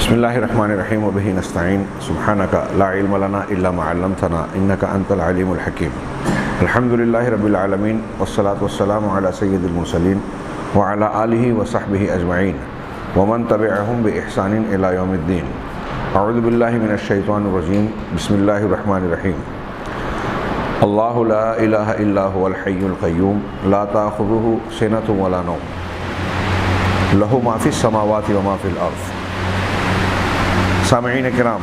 بسم اللہ الرحمن الرحیم وبہ نستعین سبحانک لا علم لنا الا ما علمتنا انک انت العلیم الحکیم الحمد للہ رب العالمین والصلاة والسلام علی سید المرسلین وعلی آلہ وصحبہ اجمعین ومن تبعہم بإحسان الی یوم الدین اعوذ باللہ من الشیطان الرجیم بسم اللہ الرحمن الرحیم اللہ لا الہ الا هو الحی القیوم لا تأخذہ سنۃ ولا نوم لہ ما فی السماوات وما فی الارض۔ سامعین کرام،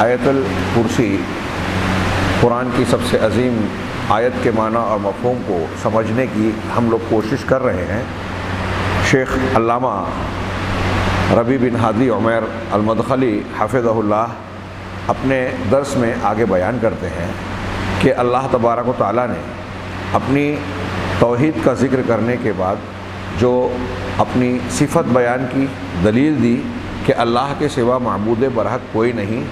آیت الکرسی قرآن کی سب سے عظیم آیت کے معنی اور مفہوم کو سمجھنے کی ہم لوگ کوشش کر رہے ہیں۔ شیخ علامہ ربیع بن ہادی عمیر المدخلی حفظہ اللہ اپنے درس میں آگے بیان کرتے ہیں کہ اللہ تبارک و تعالیٰ نے اپنی توحید کا ذکر کرنے کے بعد جو اپنی صفت بیان کی، دلیل دی کہ اللہ کے سوا معبود برحق کوئی نہیں،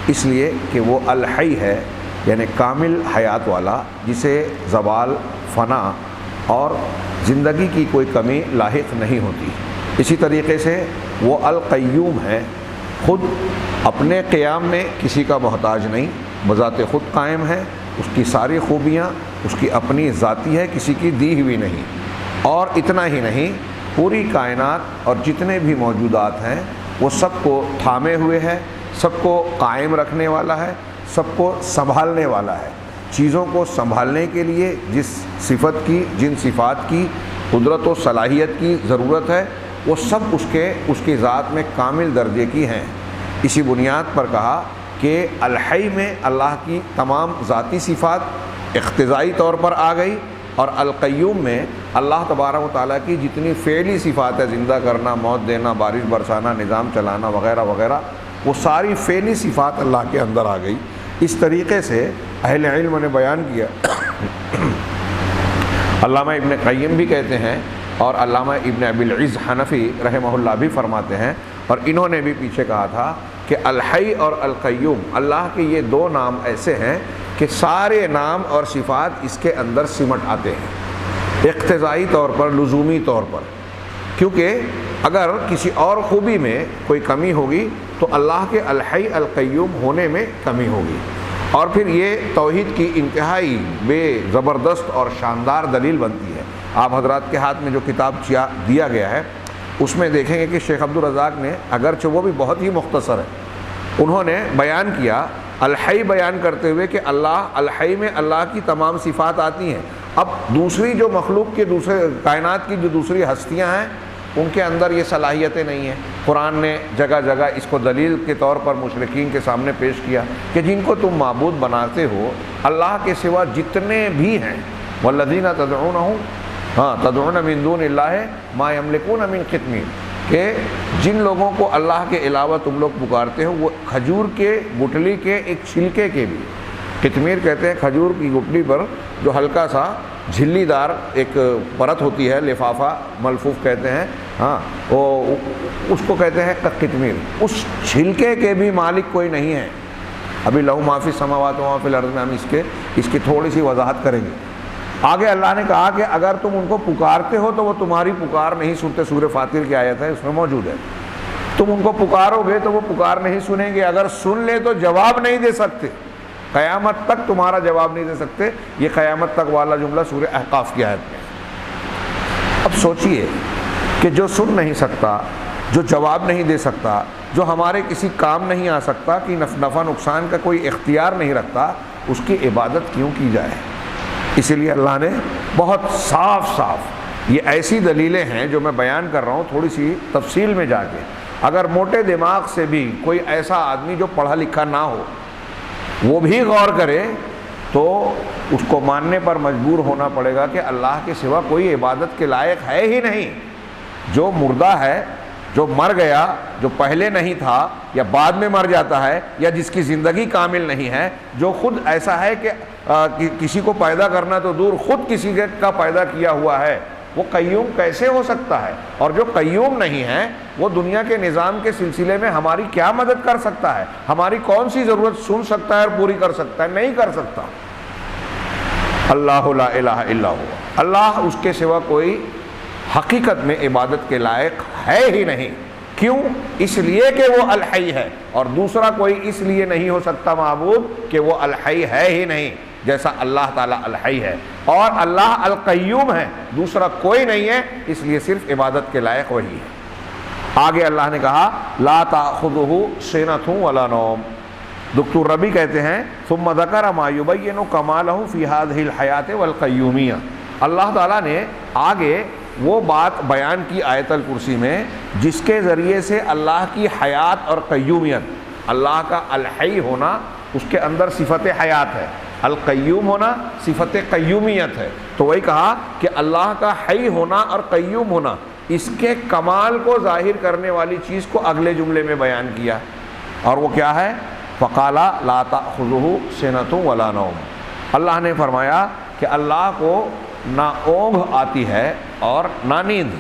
اس لیے کہ وہ الحی ہے، یعنی کامل حیات والا، جسے زوال، فنا اور زندگی کی کوئی کمی لاحق نہیں ہوتی۔ اسی طریقے سے وہ القیوم ہے، خود اپنے قیام میں کسی کا محتاج نہیں، بذات خود قائم ہے، اس کی ساری خوبیاں اس کی اپنی ذاتی ہے، کسی کی دی ہوئی نہیں۔ اور اتنا ہی نہیں، پوری کائنات اور جتنے بھی موجودات ہیں وہ سب کو تھامے ہوئے ہے، سب کو قائم رکھنے والا ہے، سب کو سنبھالنے والا ہے۔ چیزوں کو سنبھالنے کے لیے جس صفت کی، جن صفات کی قدرت و صلاحیت کی ضرورت ہے، وہ سب اس کی ذات میں کامل درجے کی ہیں۔ اسی بنیاد پر کہا کہ الحی میں اللہ کی تمام ذاتی صفات اقتضائی طور پر آ گئی، اور القیوم میں اللہ تبارک و تعالیٰ کی جتنی فعلی صفات ہے، زندہ کرنا، موت دینا، بارش برسانا، نظام چلانا وغیرہ وغیرہ، وہ ساری فعلی صفات اللہ کے اندر آ گئی۔ اس طریقے سے اہل علم نے بیان کیا۔ علامہ ابن قیم بھی کہتے ہیں اور علامہ ابن ابی العز حنفی رحمہ اللہ بھی فرماتے ہیں، اور انہوں نے بھی پیچھے کہا تھا کہ الحی اور القیوم اللہ کے یہ دو نام ایسے ہیں کہ سارے نام اور صفات اس کے اندر سمٹ آتے ہیں، اقتضائی طور پر، لزومی طور پر، کیونکہ اگر کسی اور خوبی میں کوئی کمی ہوگی تو اللہ کے الحی القیوم ہونے میں کمی ہوگی، اور پھر یہ توحید کی انتہائی بے زبردست اور شاندار دلیل بنتی ہے۔ آپ حضرات کے ہاتھ میں جو کتاب دیا گیا ہے اس میں دیکھیں گے کہ شیخ عبدالرزاق نے، اگرچہ وہ بھی بہت ہی مختصر ہے، انہوں نے بیان کیا الحی بیان کرتے ہوئے کہ اللہ الحی میں اللہ کی تمام صفات آتی ہیں۔ اب دوسری جو مخلوق کے دوسرے کائنات کی جو دوسری ہستیاں ہیں ان کے اندر یہ صلاحیتیں نہیں ہیں۔ قرآن نے جگہ جگہ اس کو دلیل کے طور پر مشرکین کے سامنے پیش کیا کہ جن کو تم معبود بناتے ہو، اللہ کے سوا جتنے بھی ہیں، والذین تدعون من دون اللہ ما یملکون من قطمیر، کہ جن لوگوں کو اللہ کے علاوہ تم لوگ پکارتے ہو وہ کھجور کے گٹلی کے ایک چھلکے کے بھی، قطمیر کہتے ہیں کھجور کی گٹلی پر جو ہلکا سا جھلی دار ایک پرت ہوتی ہے، لفافہ ملفوف کہتے ہیں، وہ اس کو کہتے ہیں قطمیر، اس چھلکے کے بھی مالک کوئی نہیں ہے۔ ابھی لہو ما فی السماوات و ما فی الارض میں ہم اس کی تھوڑی سی وضاحت کریں گے۔ آگے اللہ نے کہا کہ اگر تم ان کو پکارتے ہو تو وہ تمہاری پکار نہیں سنتے، سورہ فاطر کی آیت ہے، اس میں موجود ہے۔ تم ان کو پکارو گے تو وہ پکار نہیں سنیں گے، اگر سن لے تو جواب نہیں دے سکتے، قیامت تک تمہارا جواب نہیں دے سکتے۔ یہ قیامت تک والا جملہ سورہ احقاف کی آیت میں۔ اب سوچئے کہ جو سن نہیں سکتا، جو جواب نہیں دے سکتا، جو ہمارے کسی کام نہیں آ سکتا، کہ نفع نقصان کا کوئی اختیار نہیں رکھتا، اس کی عبادت کیوں کی جائے؟ اسی لیے اللہ نے بہت صاف یہ ایسی دلیلیں ہیں جو میں بیان کر رہا ہوں، تھوڑی سی تفصیل میں جا کے اگر موٹے دماغ سے بھی کوئی ایسا آدمی جو پڑھا لکھا نہ ہو وہ بھی غور کرے تو اس کو ماننے پر مجبور ہونا پڑے گا کہ اللہ کے سوا کوئی عبادت کے لائق ہے ہی نہیں۔ جو مردہ ہے، جو مر گیا، جو پہلے نہیں تھا یا بعد میں مر جاتا ہے، یا جس کی زندگی کامل نہیں ہے، جو خود ایسا ہے کہ کسی کو پیدا کرنا تو دور، خود کسی کا پیدا کیا ہوا ہے، وہ قیوم کیسے ہو سکتا ہے؟ اور جو قیوم نہیں ہے وہ دنیا کے نظام کے سلسلے میں ہماری کیا مدد کر سکتا ہے؟ ہماری کون سی ضرورت سن سکتا ہے اور پوری کر سکتا ہے؟ نہیں کر سکتا۔ اللہ لا الہ الا ہوا، اللہ اس کے سوا کوئی حقیقت میں عبادت کے لائق ہے ہی نہیں۔ کیوں؟ اس لیے کہ وہ الحی ہے، اور دوسرا کوئی اس لیے نہیں ہو سکتا معبود کہ وہ الحی ہے ہی نہیں، جیسا اللہ تعالیٰ الحی ہے، اور اللہ القیوم ہے، دوسرا کوئی نہیں ہے، اس لیے صرف عبادت کے لائق وہی ہے۔ آگے اللہ نے کہا لا تأخذہ سنۃ ولا نوم۔ دکتور ربی کہتے ہیں ثم ذکر ما یبین کمالہ فی ہذہ الحیاۃ والقیومیہ، اللہ تعالیٰ نے آگے وہ بات بیان کی آیت الکرسی میں جس کے ذریعے سے اللہ کی حیات اور قیومیت، اللہ کا الحی ہونا اس کے اندر صفت حیات ہے، القیوم ہونا صفت قیومیت ہے، تو وہی کہا کہ اللہ کا حی ہونا اور قیوم ہونا، اس کے کمال کو ظاہر کرنے والی چیز کو اگلے جملے میں بیان کیا، اور وہ کیا ہے؟ فقال لا تأخذہ سنۃ ولا نوم، اللہ نے فرمایا کہ اللہ کو نہ اونگ آتی ہے اور نہ نیند۔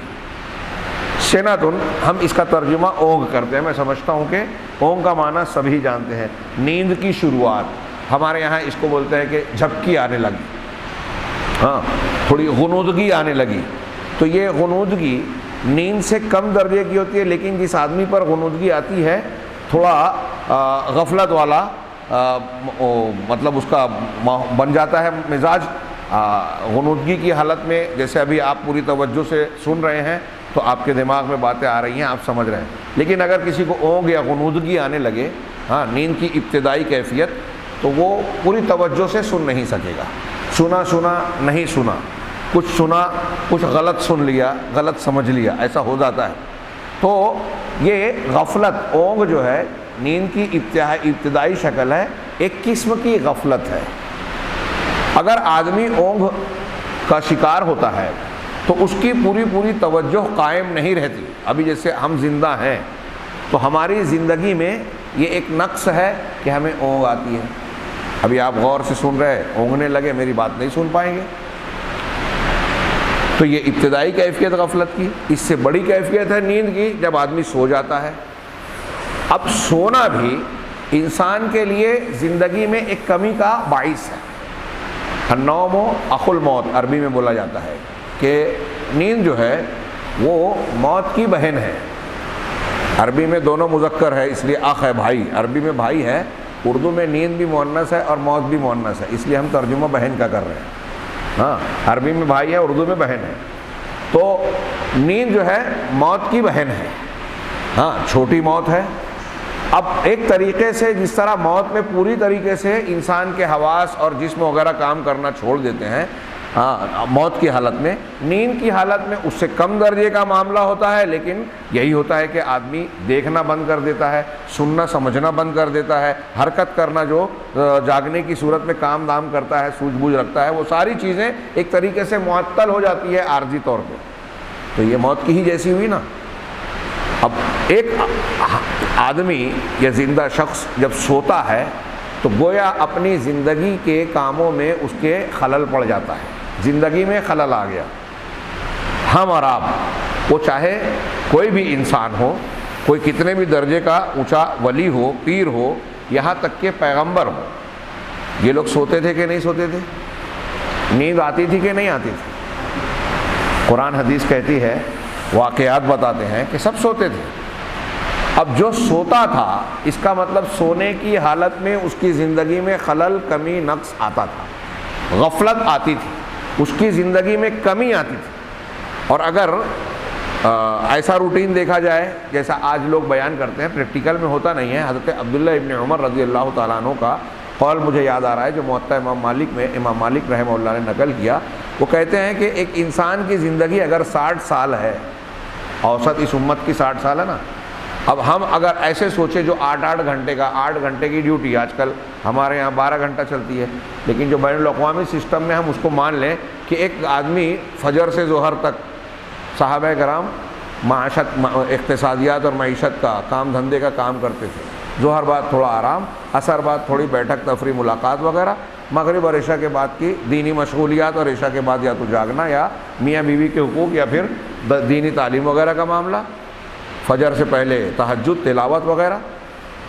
سنۃ ہم اس کا ترجمہ اونگ کرتے ہیں، میں سمجھتا ہوں کہ اونگ کا معنی سبھی جانتے ہیں، نیند کی شروعات، ہمارے یہاں اس کو بولتے ہیں کہ جھپکی آنے لگی، ہاں تھوڑی غنودگی آنے لگی، تو یہ غنودگی نیند سے کم درجے کی ہوتی ہے، لیکن جس آدمی پر غنودگی آتی ہے تھوڑا غفلت والا مطلب اس کا بن جاتا ہے مزاج غنودگی کی حالت میں، جیسے ابھی آپ پوری توجہ سے سن رہے ہیں تو آپ کے دماغ میں باتیں آ رہی ہیں، آپ سمجھ رہے ہیں، لیکن اگر کسی کو اونگ یا غنودگی آنے لگے، ہاں نیند کی ابتدائی کیفیت، تو وہ پوری توجہ سے سن نہیں سکے گا، سنا نہیں سنا، کچھ سنا کچھ غلط سن لیا، غلط سمجھ لیا، ایسا ہو جاتا ہے۔ تو یہ غفلت، اونگ جو ہے نیند کی ابتدائی شکل ہے، ایک قسم کی غفلت ہے۔ اگر آدمی اونگ کا شکار ہوتا ہے تو اس کی پوری توجہ قائم نہیں رہتی۔ ابھی جیسے ہم زندہ ہیں تو ہماری زندگی میں یہ ایک نقص ہے کہ ہمیں اونگ آتی ہے۔ ابھی آپ غور سے سن رہے، اونگنے لگے، میری بات نہیں سن پائیں گے، تو یہ ابتدائی کیفیت غفلت کی۔ اس سے بڑی کیفیت ہے نیند کی، جب آدمی سو جاتا ہے۔ اب سونا بھی انسان کے لیے زندگی میں ایک کمی کا باعث ہے۔ النوم اخو الموت عربی میں بولا جاتا ہے کہ نیند جو ہے وہ موت کی بہن ہے۔ عربی میں دونوں مذکر ہے، اس لیے اخ ہے، بھائی، عربی میں بھائی ہے، اردو میں نیند بھی مؤنث ہے اور موت بھی مؤنث ہے، اس لیے ہم ترجمہ بہن کا کر رہے ہیں۔ ہاں عربی میں بھائی ہے، اردو میں بہن ہے، تو نیند جو ہے موت کی بہن ہے، ہاں چھوٹی موت ہے۔ اب ایک طریقے سے جس طرح موت میں پوری طریقے سے انسان کے حواس اور جسم وغیرہ کام کرنا چھوڑ دیتے ہیں موت کی حالت میں، نیند کی حالت میں اس سے کم درجے کا معاملہ ہوتا ہے، لیکن یہی ہوتا ہے کہ آدمی دیکھنا بند کر دیتا ہے، سننا سمجھنا بند کر دیتا ہے، حرکت کرنا جو جاگنے کی صورت میں کام دام کرتا ہے، سوجھ بوجھ رکھتا ہے، وہ ساری چیزیں ایک طریقے سے معطل ہو جاتی ہے عارضی طور پہ، تو یہ موت کی ہی جیسی ہوئی نا۔ اب ایک آدمی یا زندہ شخص جب سوتا ہے تو گویا اپنی زندگی کے کاموں میں اس کے خلل پڑ جاتا ہے، زندگی میں خلل آ گیا۔ ہم اور آپ، وہ چاہے کوئی بھی انسان ہو، کوئی کتنے بھی درجے کا اونچا ولی ہو، پیر ہو، یہاں تک کہ پیغمبر ہو، یہ لوگ سوتے تھے کہ نہیں سوتے تھے؟ نیند آتی تھی کہ نہیں آتی تھی؟ قرآن حدیث کہتی ہے، واقعات بتاتے ہیں کہ سب سوتے تھے۔ اب جو سوتا تھا اس کا مطلب سونے کی حالت میں اس کی زندگی میں خلل، کمی، نقص آتا تھا، غفلت آتی تھی، اس کی زندگی میں کمی آتی تھی۔ اور اگر ایسا روٹین دیکھا جائے جیسا آج لوگ بیان کرتے ہیں، پریکٹیکل میں ہوتا نہیں ہے۔ حضرت عبداللہ ابن عمر رضی اللہ تعالیٰ عنہ کا قول مجھے یاد آ رہا ہے جو موطا امام مالک میں امام مالک رحمہ اللہ نے نقل کیا، وہ کہتے ہیں کہ ایک انسان کی زندگی اگر 60 سال ہے، اوسط اس امت کی 60 سال ہے نا، اب ہم اگر ایسے سوچے جو 8 گھنٹے کی ڈیوٹی، آج کل ہمارے یہاں 12 گھنٹہ چلتی ہے، لیکن جو بین الاقوامی سسٹم میں ہم اس کو مان لیں کہ ایک آدمی فجر سے ظہر تک، صحابہ کرام معاشت، اقتصادیات اور معیشت کا، کام دھندے کا کام کرتے تھے، ظہر بعد تھوڑا آرام، عصر بعد تھوڑی بیٹھک تفریح ملاقات وغیرہ، مغرب اور عشاء کے بعد کی دینی مشغولیات، اور عشاء کے بعد یا تو جاگنا یا میاں بیوی کے حقوق یا پھر دینی تعلیم وغیرہ کا معاملہ، فجر سے پہلے تہجد، تلاوت وغیرہ۔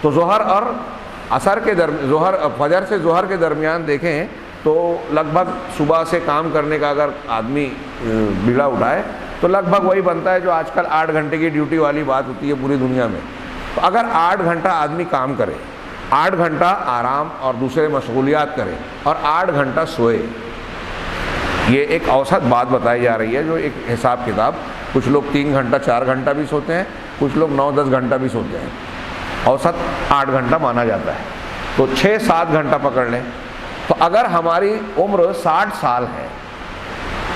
تو ظہر اور عصر کے فجر سے ظہر کے درمیان دیکھیں تو لگ بھگ صبح سے کام کرنے کا اگر آدمی بیڑا اٹھائے تو لگ بھگ وہی بنتا ہے جو آج کل 8 گھنٹے کی ڈیوٹی والی بات ہوتی ہے پوری دنیا میں۔ تو اگر 8 گھنٹہ آدمی کام کرے، 8 گھنٹہ آرام اور دوسرے مشغولیات کرے اور 8 گھنٹہ سوئے، یہ ایک اوسط بات بتائی جا رہی ہے، جو ایک حساب کتاب، کچھ لوگ 3 گھنٹہ 4 گھنٹہ بھی سوتے ہیں، کچھ لوگ 9-10 گھنٹہ بھی سوتے ہیں، اوسط 8 گھنٹہ مانا جاتا ہے، تو 6-7 گھنٹہ پکڑ لیں۔ تو اگر ہماری عمر 60 سال ہے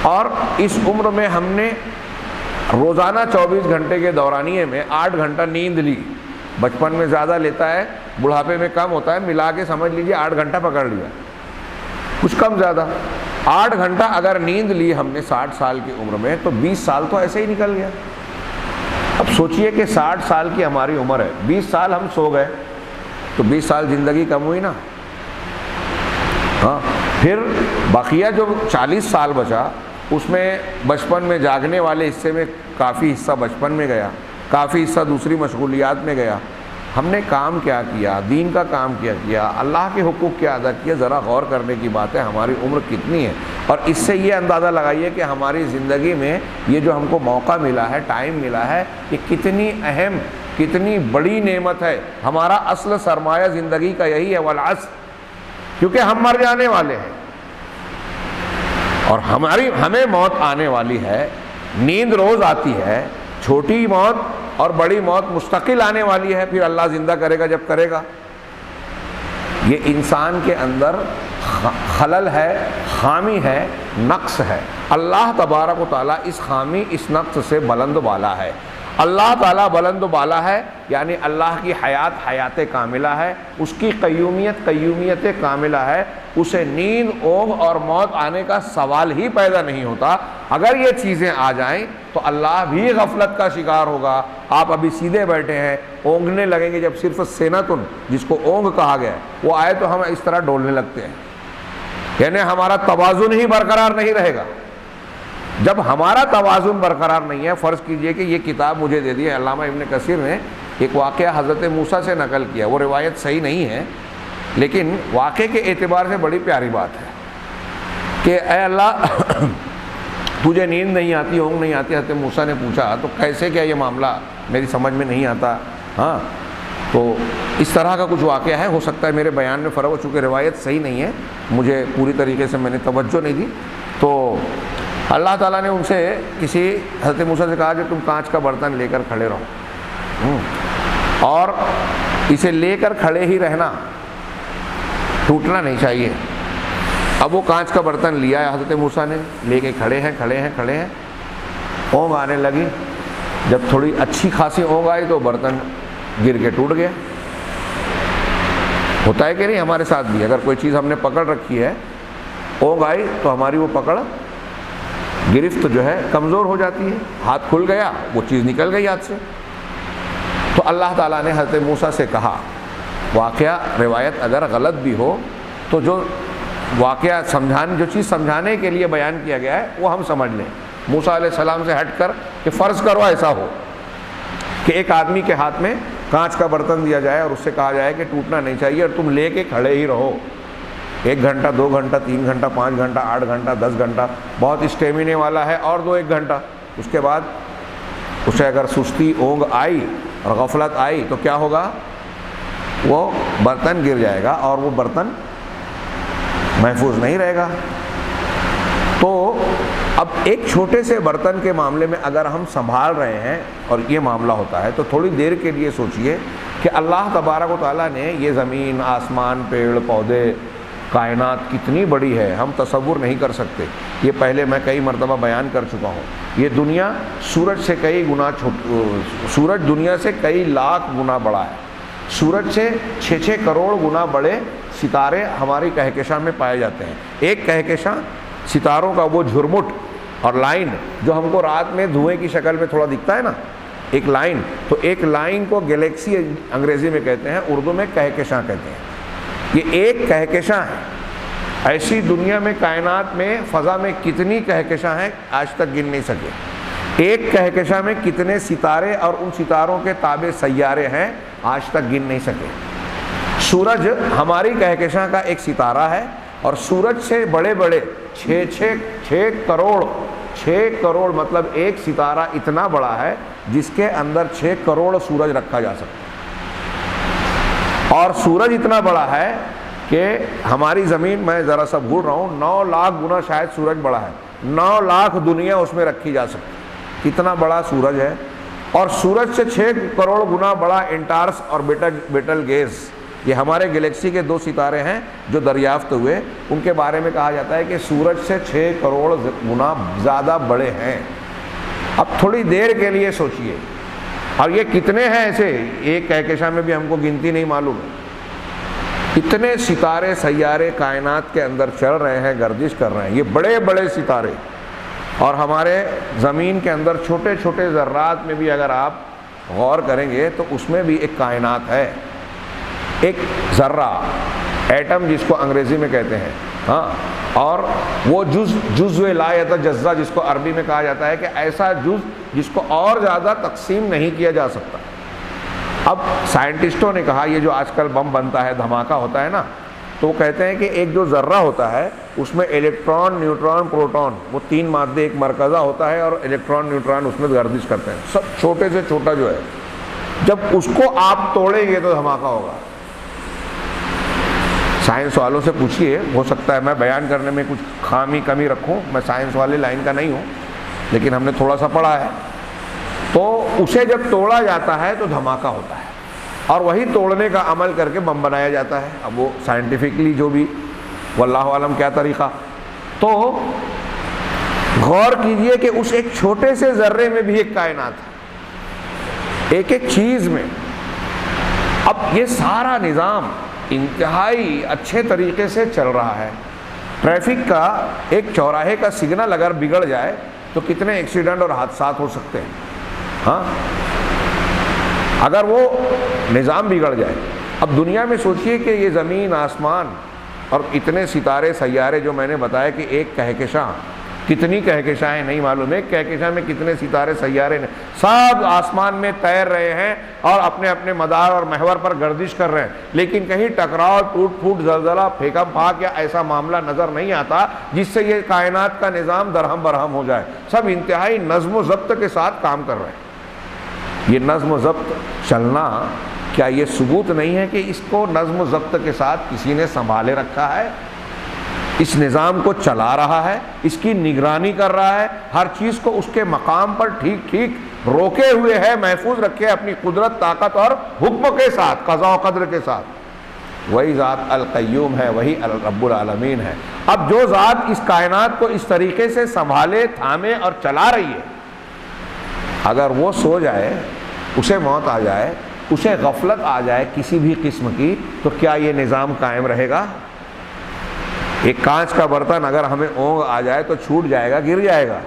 اور اس عمر میں ہم نے روزانہ 24 گھنٹے کے دورانیے میں 8 گھنٹہ نیند لی، بچپن میں زیادہ لیتا ہے، بڑھاپے میں کم ہوتا ہے، ملا کے سمجھ لیجئے 8 گھنٹہ پکڑ لیا، کچھ کم زیادہ 8 گھنٹہ اگر نیند لی ہم نے 60 سال کی عمر میں، تو 20 سال تو ایسے ہی نکل گیا۔ اب سوچئے کہ 60 سال کی ہماری عمر ہے، 20 سال ہم سو گئے، تو 20 سال زندگی کم ہوئی نا۔ ہاں، پھر بقیہ جو 40 سال بچا، اس میں بچپن میں جاگنے والے حصے میں کافی حصہ بچپن میں گیا، کافی حصہ دوسری مشغولیات میں گیا۔ ہم نے کام کیا کیا، دین کا کام کیا کیا، اللہ کے حقوق کیا ادا کیا، ذرا غور کرنے کی بات ہے ہماری عمر کتنی ہے، اور اس سے یہ اندازہ لگائیے کہ ہماری زندگی میں یہ جو ہم کو موقع ملا ہے، ٹائم ملا ہے، یہ کتنی اہم، کتنی بڑی نعمت ہے۔ ہمارا اصل سرمایہ زندگی کا یہی ہے، والعصر، کیونکہ ہم مر جانے والے ہیں اور ہمیں موت آنے والی ہے۔ نیند روز آتی ہے، چھوٹی موت اور بڑی موت مستقل آنے والی ہے، پھر اللہ زندہ کرے گا جب کرے گا۔ یہ انسان کے اندر خلل ہے، خامی ہے، نقص ہے۔ اللہ تبارک و تعالیٰ اس خامی، اس نقص سے بلند و بالا ہے۔ اللہ تعالیٰ بلند و بالا ہے، یعنی اللہ کی حیات کاملہ ہے، اس کی قیومیت کاملہ ہے، اسے نیند، اونگ اور موت آنے کا سوال ہی پیدا نہیں ہوتا۔ اگر یہ چیزیں آ جائیں تو اللہ بھی غفلت کا شکار ہوگا۔ آپ ابھی سیدھے بیٹھے ہیں، اونگنے لگیں گے، جب صرف سینتن، جس کو اونگ کہا گیا ہے، وہ آئے تو ہم اس طرح ڈولنے لگتے ہیں، یعنی ہمارا توازن ہی برقرار نہیں رہے گا۔ جب ہمارا توازن برقرار نہیں ہے، فرض کیجئے کہ یہ کتاب مجھے دے دی ہے، علامہ ابن کثیر نے ایک واقعہ حضرت موسیٰ سے نقل کیا، وہ روایت صحیح نہیں ہے لیکن واقعے کے اعتبار سے بڑی پیاری بات ہے کہ اے اللہ تجھے نیند نہیں آتی، اونگ نہیں آتی۔ حضرت موسیٰ نے پوچھا تو کیسے، کیا یہ معاملہ میری سمجھ میں نہیں آتا۔ ہاں، تو اس طرح کا کچھ واقعہ ہے، ہو سکتا ہے میرے بیان میں فرق ہو، چونکہ روایت صحیح نہیں ہے، مجھے پوری طریقے سے میں نے توجہ نہیں دی۔ تو اللہ تعالیٰ نے ان سے حضرت موسیٰ سے کہا کہ تم کانچ کا برتن لے کر کھڑے رہو اور اسے لے کر کھڑے ہی رہنا، ٹوٹنا نہیں چاہیے۔ اب وہ کانچ کا برتن لیا ہے حضرت موسیٰ نے، لے کے کھڑے ہیں، اونگ آنے لگی۔ جب تھوڑی اچھی خاصی اونگ آئی تو برتن گر کے ٹوٹ گیا۔ ہوتا ہے کہ نہیں ہمارے ساتھ بھی، اگر کوئی چیز ہم نے پکڑ رکھی ہے، اونگ آئی تو ہماری وہ پکڑ، گرفت جو ہے کمزور ہو جاتی ہے، ہاتھ کھل گیا، وہ چیز نکل گئی ہاتھ سے۔ تو اللہ تعالیٰ نے حضرت موسیٰ سے کہا، واقعہ روایت اگر غلط بھی ہو تو جو واقعہ جو چیز سمجھانے کے لیے بیان کیا گیا ہے وہ ہم سمجھ لیں۔ موسیٰ علیہ السلام سے ہٹ کر کہ فرض کرو ایسا ہو کہ ایک آدمی کے ہاتھ میں کانچ کا برتن دیا جائے اور اس سے کہا جائے کہ ٹوٹنا نہیں چاہیے اور تم لے کے کھڑے ہی رہو، 1 گھنٹہ 2 گھنٹہ 3 گھنٹہ 5 گھنٹہ 8 گھنٹہ 10 گھنٹہ، بہت اسٹیمینے والا ہے اور 2-1 گھنٹہ، اس کے بعد اسے اگر سستی، اونگ آئی اور غفلت آئی تو کیا ہوگا، وہ برتن گر جائے گا اور وہ برتن محفوظ نہیں رہے گا۔ تو اب ایک چھوٹے سے برتن کے معاملے میں اگر ہم سنبھال رہے ہیں اور یہ معاملہ ہوتا ہے تو تھوڑی دیر کے لیے سوچئے کہ اللہ تبارک و تعالیٰ نے یہ زمین، آسمان، پیڑ پودے، کائنات کتنی بڑی ہے، ہم تصور نہیں کر سکتے۔ یہ پہلے میں کئی مرتبہ بیان کر چکا ہوں، یہ دنیا سورج دنیا سے کئی لاکھ گنا بڑا ہے، سورج سے 6 کروڑ گنا بڑے ستارے ہماری کہکشاں میں پائے جاتے ہیں۔ ایک کہکشاں، ستاروں کا وہ جھرمٹ اور لائن جو ہم کو رات میں دھوئیں کی شکل میں تھوڑا دکھتا ہے نا، ایک لائن، تو ایک لائن کو گلیکسی انگریزی میں کہتے ہیں، اردو میں کہکشاں کہتے ہیں۔ یہ ایک کہکشاں ہے۔ ایسی دنیا میں، کائنات میں، فضا میں کتنی کہکشاں ہیں آج تک گن نہیں سکے۔ ایک کہکشاں میں کتنے ستارے اور ان ستاروں کے تابع سیارے ہیں آج تک گن نہیں سکے۔ سورج ہماری کہکشاں کا ایک ستارہ ہے اور سورج سے بڑے بڑے 6 کروڑ 6 کروڑ مطلب ایک ستارہ اتنا بڑا ہے جس کے اندر 6 کروڑ سورج رکھا جا سکتا ہے، اور سورج اتنا بڑا ہے کہ ہماری زمین، میں ذرا سا بھول رہا ہوں، 9 لاکھ گنا شاید سورج بڑا ہے، 9 لاکھ دنیا اس میں رکھی جا سکتی، اتنا بڑا سورج ہے۔ اور سورج سے 6 کروڑ گنا بڑا انٹارس اور بیٹل گیز، یہ ہمارے گلیکسی کے 2 ستارے ہیں جو دریافت ہوئے، ان کے بارے میں کہا جاتا ہے کہ سورج سے 6 کروڑ گنا زیادہ بڑے ہیں۔ اب تھوڑی دیر کے لیے سوچئے، اور یہ کتنے ہیں ایسے، ایک کہکشاں میں بھی ہم کو گنتی نہیں معلوم ہے، اتنے ستارے سیارے کائنات کے اندر چل رہے ہیں، گردش کر رہے ہیں، یہ بڑے بڑے ستارے۔ اور ہمارے زمین کے اندر چھوٹے چھوٹے ذرات میں بھی اگر آپ غور کریں گے تو اس میں بھی ایک کائنات ہے، ایک ذرہ، ایٹم جس کو انگریزی میں کہتے ہیں، ہاں، اور وہ جزء لا یتجزا جس کو عربی میں کہا جاتا ہے کہ ایسا جز جس کو اور زیادہ تقسیم نہیں کیا جا سکتا۔ اب سائنٹسٹوں نے کہا یہ جو آج کل بم بنتا ہے، دھماکہ ہوتا ہے نا، تو وہ کہتے ہیں کہ ایک جو ذرہ ہوتا ہے اس میں الیکٹران، نیوٹران، پروٹون، وہ 3 مادے ایک مرکزہ ہوتا ہے، اور الیکٹران نیوٹران اس میں گردش کرتے ہیں، سب چھوٹے سے چھوٹا جو ہے، جب اس کو آپ توڑیں گے تو دھماکہ ہوگا۔ سائنس والوں سے پوچھئے، ہو سکتا ہے میں بیان کرنے میں کچھ کمی رکھوں، میں سائنس والے لائن کا نہیں ہوں، لیکن ہم نے تھوڑا سا پڑھا ہے، تو اسے جب توڑا جاتا ہے تو دھماکہ ہوتا ہے، اور وہی توڑنے کا عمل کر کے بم بنایا جاتا ہے۔ اب وہ سائنٹیفکلی جو بھی واللہ عالم کیا طریقہ، تو غور کیجئے کہ اس ایک چھوٹے سے ذرے میں بھی ایک کائنات ہے، ایک ایک چیز میں۔ اب یہ سارا نظام انتہائی اچھے طریقے سے چل رہا ہے۔ ٹریفک کا ایک چوراہے کا سگنل اگر بگڑ جائے تو کتنے ایکسیڈنٹ اور حادثات ہو سکتے ہیں، ہاں، اگر وہ نظام بگڑ جائے۔ اب دنیا میں سوچئے کہ یہ زمین، آسمان اور اتنے ستارے سیارے جو میں نے بتایا کہ ایک کہکشاں، کتنی کہکشائیں نہیں معلوم، ایک کہکشاں میں کتنے ستارے سیارے نے، سب آسمان میں تیر رہے ہیں اور اپنے اپنے مدار اور محور پر گردش کر رہے ہیں، لیکن کہیں ٹکراؤ، ٹوٹ پھوٹ، زلزلہ، پھینکا پھاک یا ایسا معاملہ نظر نہیں آتا جس سے یہ کائنات کا نظام درہم برہم ہو جائے۔ سب انتہائی نظم و ضبط کے ساتھ کام کر رہے ہیں۔ یہ نظم و ضبط چلنا، کیا یہ ثبوت نہیں ہے کہ اس کو نظم و ضبط کے ساتھ کسی نے سنبھالے رکھا ہے، اس نظام کو چلا رہا ہے، اس کی نگرانی کر رہا ہے، ہر چیز کو اس کے مقام پر ٹھیک ٹھیک روکے ہوئے ہے، محفوظ رکھے اپنی قدرت، طاقت اور حکم کے ساتھ، قضاء و قدر کے ساتھ۔ وہی ذات القیوم ہے، وہی رب العالمین ہے۔ اب جو ذات اس کائنات کو اس طریقے سے سنبھالے، تھامے اور چلا رہی ہے، اگر وہ سو جائے، اسے موت آ جائے، اسے غفلت آ جائے کسی بھی قسم کی، تو کیا یہ نظام قائم رہے گا؟ ایک کانچ کا برتن اگر ہمیں اونگ آ جائے تو چھوٹ جائے گا، گر جائے گا۔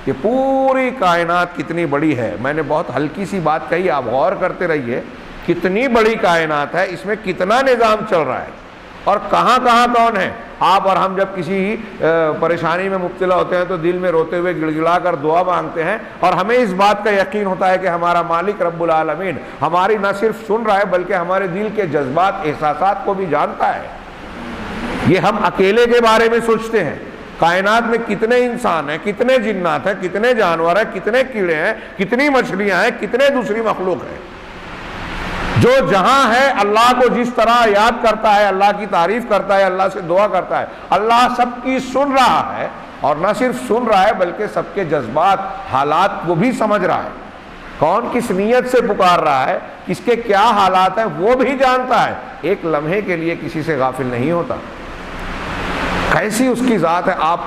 یہ پوری کائنات کتنی بڑی ہے، میں نے بہت ہلکی سی بات کہی، آپ غور کرتے رہیے، کتنی بڑی کائنات ہے، اس میں کتنا نظام چل رہا ہے، اور کہاں کہاں کون ہے۔ آپ اور ہم جب کسی پریشانی میں مبتلا ہوتے ہیں تو دل میں روتے ہوئے گڑ گڑا کر دعا مانگتے ہیں، اور ہمیں اس بات کا یقین ہوتا ہے کہ ہمارا مالک رب العالمین ہماری نہ صرف سن رہا ہے بلکہ ہمارے دل کے جذبات، احساسات کو بھی جانتا ہے۔ یہ ہم اکیلے کے بارے میں سوچتے ہیں، کائنات میں کتنے انسان ہیں، کتنے جنات ہیں، کتنے جانور ہیں، کتنے کیڑے ہیں، کتنی مچھلیاں ہیں، کتنے دوسری مخلوق ہیں۔ جو جہاں ہے اللہ کو جس طرح یاد کرتا ہے، اللہ کی تعریف کرتا ہے، اللہ سے دعا کرتا ہے، اللہ سب کی سن رہا ہے، اور نہ صرف سن رہا ہے بلکہ سب کے جذبات، حالات کو بھی سمجھ رہا ہے، کون کس نیت سے پکار رہا ہے، کس کے کیا حالات ہیں وہ بھی جانتا ہے، ایک لمحے کے لیے کسی سے غافل نہیں ہوتا۔ کیسی اس کی ذات ہے، آپ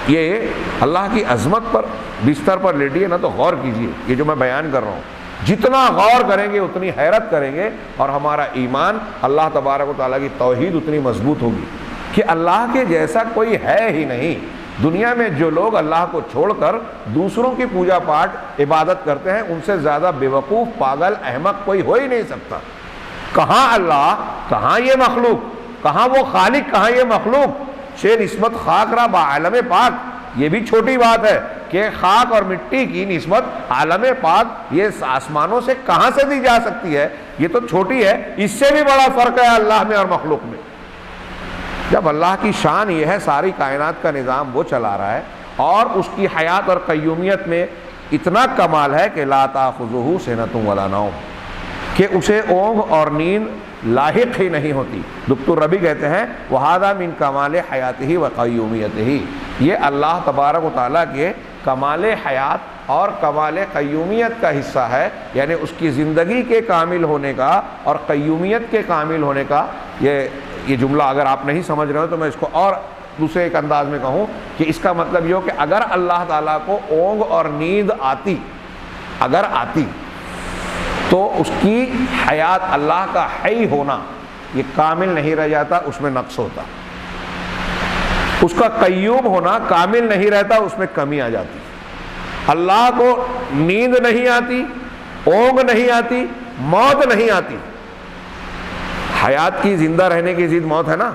یہ اللہ کی عظمت پر بستر پر لیٹیے نا تو غور کیجئے، یہ جو میں بیان کر رہا ہوں، جتنا غور کریں گے اتنی حیرت کریں گے، اور ہمارا ایمان اللہ تبارک و تعالیٰ کی توحید اتنی مضبوط ہوگی کہ اللہ کے جیسا کوئی ہے ہی نہیں۔ دنیا میں جو لوگ اللہ کو چھوڑ کر دوسروں کی پوجا پاٹ عبادت کرتے ہیں، ان سے زیادہ بیوقوف، پاگل، احمق کوئی ہو ہی نہیں سکتا۔ کہاں اللہ، کہاں یہ مخلوق، کہاں وہ خالق، کہاں یہ مخلوق۔ شے نسبت خاک را با عالم پاک، یہ بھی چھوٹی بات ہے کہ خاک اور مٹی کی نسبت عالم پاک یہ آسمانوں سے کہاں سے دی جا سکتی ہے، یہ تو چھوٹی ہے، اس سے بھی بڑا فرق ہے اللہ میں اور مخلوق میں۔ جب اللہ کی شان یہ ہے، ساری کائنات کا نظام وہ چلا رہا ہے، اور اس کی حیات اور قیومیت میں اتنا کمال ہے کہ لا تاخذہ سنۃ ولا نوم، کہ اسے اونگ اور نیند لاحق ہی نہیں ہوتی۔ دکتور ربی کہتے ہیں وَهَذَا مِن کمال حیاتہ و قیومیتہ، یہ اللہ تبارک و تعالیٰ کے کمال حیات اور کمال قیومیت کا حصہ ہے، یعنی اس کی زندگی کے کامل ہونے کا اور قیومیت کے کامل ہونے کا۔ یہ جملہ اگر آپ نہیں سمجھ رہے ہو تو میں اس کو اور دوسرے ایک انداز میں کہوں کہ اس کا مطلب یہ ہو کہ اگر اللہ تعالیٰ کو اونگ اور نیند اگر آتی تو اس کی حیات، اللہ کا حی ہونا یہ کامل نہیں رہ جاتا، اس میں نقص ہوتا۔ اس کا قیوم ہونا کامل نہیں رہتا، اس میں کمی آ جاتی۔ اللہ کو نیند نہیں آتی، اونگ نہیں آتی، موت نہیں آتی۔ حیات کی زندہ رہنے کی ضد موت ہے نا،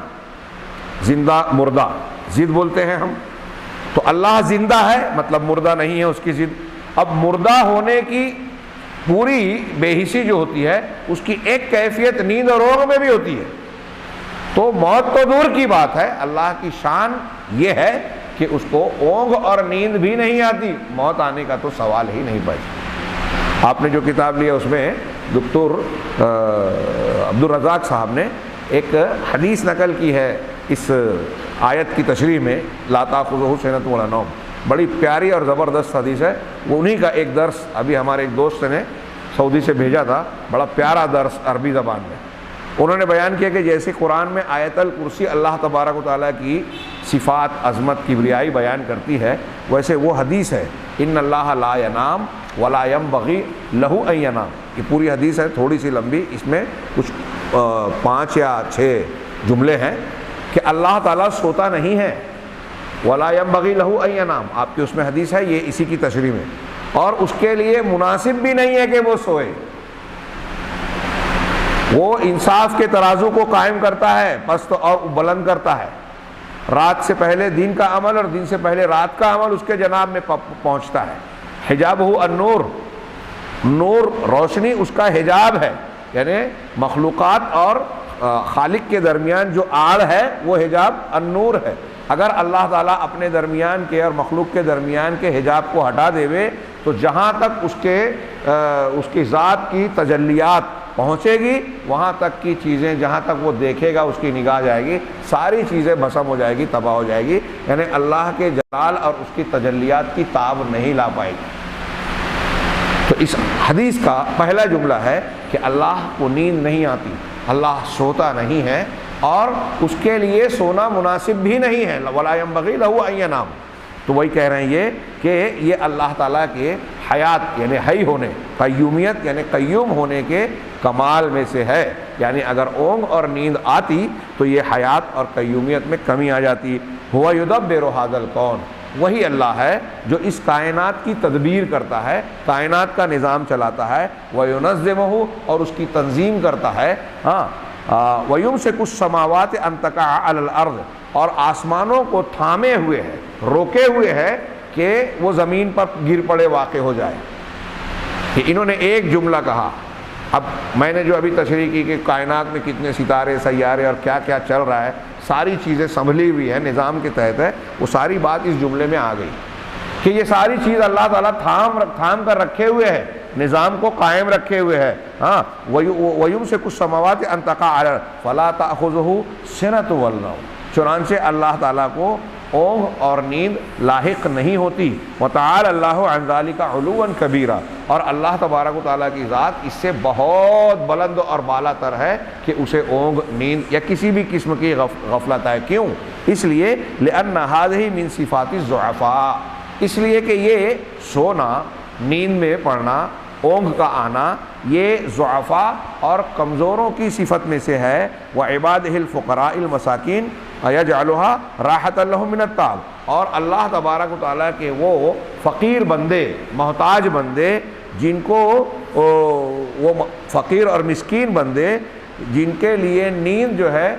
زندہ مردہ ضد بولتے ہیں ہم، تو اللہ زندہ ہے مطلب مردہ نہیں ہے، اس کی ضد۔ اب مردہ ہونے کی پوری بے حسی جو ہوتی ہے اس کی ایک کیفیت نیند اور اونگ میں بھی ہوتی ہے، تو موت تو دور کی بات ہے، اللہ کی شان یہ ہے کہ اس کو اونگ اور نیند بھی نہیں آتی، موت آنے کا تو سوال ہی نہیں پیدا۔ آپ نے جو کتاب لیا اس میں دکتور عبدالرزاق صاحب نے ایک حدیث نقل کی ہے اس آیت کی تشریح میں، لا تاخذہ سنۃ ولا نوم، بڑی پیاری اور زبردست حدیث ہے۔ وہ انہی کا ایک درس ابھی ہمارے ایک دوست نے سعودی سے بھیجا تھا، بڑا پیارا درس عربی زبان میں۔ انہوں نے بیان کیا کہ جیسے قرآن میں آیت الکرسی اللہ تبارک و تعالیٰ کی صفات، عظمت، کبریائی بیان کرتی ہے، ویسے وہ حدیث ہے ان اللہ لا ینام ولا ینبغی لہ ان ینام۔ یہ پوری حدیث ہے، تھوڑی سی لمبی، اس میں کچھ 5 یا 6 جملے ہیں کہ اللہ تعالیٰ سوتا نہیں ہے، ولا ینبغی لہ ان ینام، آپ کی اس میں حدیث ہے، یہ اسی کی تشریح میں، اور اس کے لیے مناسب بھی نہیں ہے کہ وہ سوئے۔ وہ انصاف کے ترازو کو قائم کرتا ہے، پست اور بلند کرتا ہے، رات سے پہلے دن کا عمل اور دن سے پہلے رات کا عمل اس کے جناب میں پہنچتا ہے۔ حجابہ النور، نور روشنی اس کا حجاب ہے، یعنی مخلوقات اور خالق کے درمیان جو آڑ ہے وہ حجاب النور ہے۔ اگر اللہ تعالیٰ اپنے درمیان کے اور مخلوق کے درمیان کے حجاب کو ہٹا دے تو جہاں تک اس کی ذات کی تجلیات پہنچے گی، وہاں تک کی چیزیں، جہاں تک وہ دیکھے گا اس کی نگاہ جائے گی، ساری چیزیں بھسم ہو جائے گی، تباہ ہو جائے گی، یعنی اللہ کے جلال اور اس کی تجلیات کی تاب نہیں لا پائے گی۔ تو اس حدیث کا پہلا جملہ ہے کہ اللہ کو نیند نہیں آتی، اللہ سوتا نہیں ہے، اور اس کے لیے سونا مناسب بھی نہیں ہے، ولا ینبغی لہ ان ینام۔ تو وہی کہہ رہے ہیں یہ کہ یہ اللہ تعالیٰ کے حیات یعنی حی ہونے، قیومیت یعنی قیوم ہونے کے کمال میں سے ہے، یعنی اگر اونگ اور نیند آتی تو یہ حیات اور قیومیت میں کمی آ جاتی۔ هو یدبر ھذا الکون، وہی اللہ ہے جو اس کائنات کی تدبیر کرتا ہے، کائنات کا نظام چلاتا ہے، وینظمہ، اور اس کی تنظیم کرتا ہے، وَيُمْسِكُ السَّمَاوَاتِ أَن تَقَعَ عَلَى الْأَرْضِ، اور آسمانوں کو تھامے ہوئے ہے، روکے ہوئے ہے کہ وہ زمین پر گر پڑے، واقع ہو جائے۔ کہ انہوں نے ایک جملہ کہا، اب میں نے جو ابھی تشریح کی کہ کائنات میں کتنے ستارے، سیارے اور کیا کیا چل رہا ہے، ساری چیزیں سنبھلی ہوئی ہیں، نظام کے تحت ہے، وہ ساری بات اس جملے میں آ گئی کہ یہ ساری چیز اللہ تعالیٰ تھام کر رکھے ہوئے ہے، نظام کو قائم رکھے ہوئے ہے۔ وَيُمْسِكُ السَّمَاوَاتِ أَن تَقَعَ عَلَى الْأَرْضِ فَلَا تَأْخُذُهُ سِنَةٌ وَلَا نَوْمٌ، چنانچہ اللہ تعالیٰ کو اونگ اور نیند لاحق نہیں ہوتی۔ وَتَعَالَى اللَّهُ عَنْ ذَلِكَ عُلُوًّا كَبِيرًا، اور اللہ تبارک و تعالیٰ کی ذات اس سے بہت بلند اور بالا تر ہے کہ اسے اونگ، نیند یا کسی بھی قسم کی غفلت ہے۔ کیوں؟ اس لیے لِأَنَّ هَذِهِ مِن صِفَاتِ الضُّعَفَاء، اس لیے کہ یہ سونا، نیند میں پڑنا، اونگ کا آنا، یہ ضعفاء اور کمزوروں کی صفت میں سے ہے۔ وَعِبَادِهِ الْفُقَرَاءِ الْمَسَاكِينَ يَجْعَلُهَا رَاحَةً لَهُم مِّنَ التَّعَبِ، اور اللہ تبارک و تعالیٰ کے وہ فقیر بندے، محتاج بندے، جن کو وہ فقیر اور مسکین بندے جن کے لیے نیند جو ہے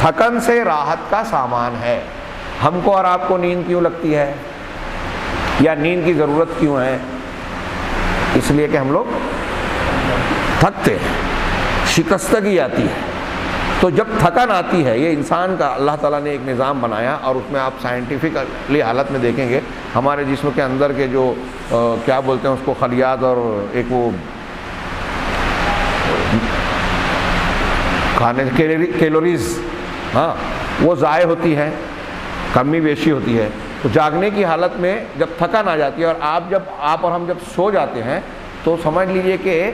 تھکن سے راحت کا سامان ہے۔ ہم کو اور آپ کو نیند کیوں لگتی ہے، یا نیند کی ضرورت کیوں ہے؟ اس لیے کہ ہم لوگ تھکتے ہیں، شکستگی آتی ہے، تو جب تھکن آتی ہے، یہ انسان کا اللہ تعالیٰ نے ایک نظام بنایا، اور اس میں آپ سائنٹیفکلی حالت میں دیکھیں گے ہمارے جسم کے اندر کے جو کیا بولتے ہیں اس کو، خلیات اور ایک وہ کھانے کیلوریز، ہاں وہ ضائع ہوتی ہے، کمی بیشی ہوتی ہے۔ تو جاگنے کی حالت میں جب تھکن آ جاتی ہے، اور آپ اور ہم جب سو جاتے ہیں، تو سمجھ لیجئے کہ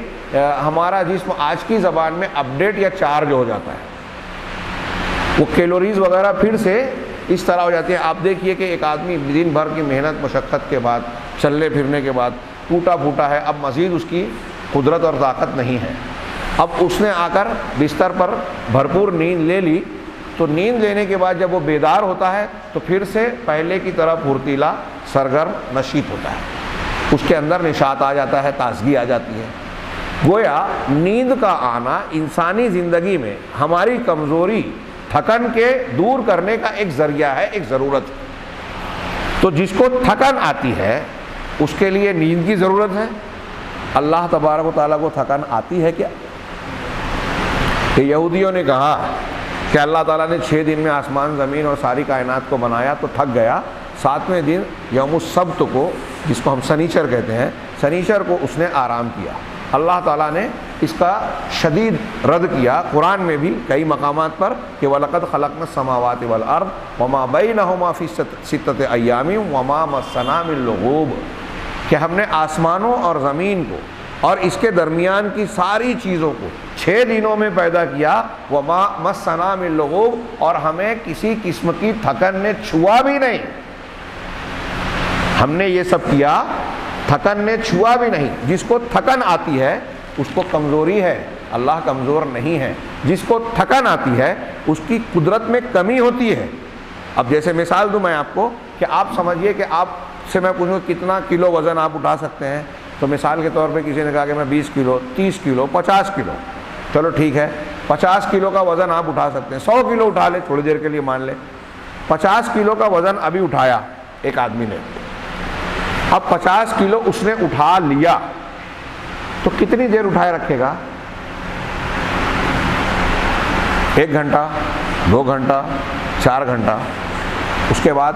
ہمارا جسم آج کی زبان میں اپڈیٹ یا چارج ہو جاتا ہے، وہ کیلوریز وغیرہ پھر سے اس طرح ہو جاتی ہے۔ آپ دیکھیے کہ ایک آدمی دن بھر کی محنت مشقت کے بعد، چلنے پھرنے کے بعد ٹوٹا پھوٹا ہے، اب مزید اس کی قدرت اور طاقت نہیں ہے، اب اس نے آ کر بستر پر بھرپور نیند لے لی، تو نیند لینے کے بعد جب وہ بیدار ہوتا ہے تو پھر سے پہلے کی طرح پھرتیلا، سرگرم، نشیط ہوتا ہے، اس کے اندر نشاط آ جاتا ہے، تازگی آ جاتی ہے۔ گویا نیند کا آنا انسانی زندگی میں ہماری کمزوری، تھکن کے دور کرنے کا ایک ذریعہ ہے، ایک ضرورت ہے۔ تو جس کو تھکن آتی ہے اس کے لیے نیند کی ضرورت ہے۔ اللہ تبارک و تعالیٰ کو تھکن آتی ہے کیا؟ کہ یہودیوں نے کہا کہ اللہ تعالیٰ نے 6 دن میں آسمان زمین اور ساری کائنات کو بنایا تو تھک گیا، 7ویں دن یوم السبت کو، جس کو ہم سنیچر کہتے ہیں، سنیچر کو اس نے آرام کیا۔ اللہ تعالیٰ نے اس کا شدید رد کیا قرآن میں بھی کئی مقامات پر کہ وَلَقَدْ خَلَقْنَا السَّمَاوَاتِ وَالْأَرْضَ وَمَا بَيْنَهُمَا فِي سِتَّةِ أَيَّامٍ وَمَا مَسَّنَا مِن لُغُوبٍ، کہ ہم نے آسمانوں اور زمین کو اور اس کے درمیان کی ساری چیزوں کو 6 دنوں میں پیدا کیا، وَمَا مَسَّنَا مِن لُغُوبٍ، اور ہمیں کسی قسم کی تھکن نے چھوا بھی نہیں۔ ہم نے یہ سب کیا، تھکن نے چھوا بھی نہیں۔ جس کو تھکن آتی ہے اس کو کمزوری ہے، اللہ کمزور نہیں ہے۔ جس کو تھکن آتی ہے اس کی قدرت میں کمی ہوتی ہے۔ اب جیسے مثال دوں میں آپ کو کہ آپ سمجھیے کہ آپ سے میں پوچھوں کتنا کلو وزن آپ اٹھا سکتے ہیں، تو مثال کے طور پہ کسی نے کہا کہ میں 20 کلو، 30 کلو، 50 کلو، چلو ٹھیک ہے 50 کلو کا وزن آپ اٹھا سکتے ہیں، 100 کلو اٹھا لے، تھوڑی دیر کے لیے مان لے 50 کلو کا وزن ابھی اٹھایا ایک آدمی نے، اب 50 کلو اس نے اٹھا لیا تو کتنی دیر اٹھائے رکھے گا؟ 1 گھنٹہ، 2 گھنٹہ، 4 گھنٹہ۔ اس کے بعد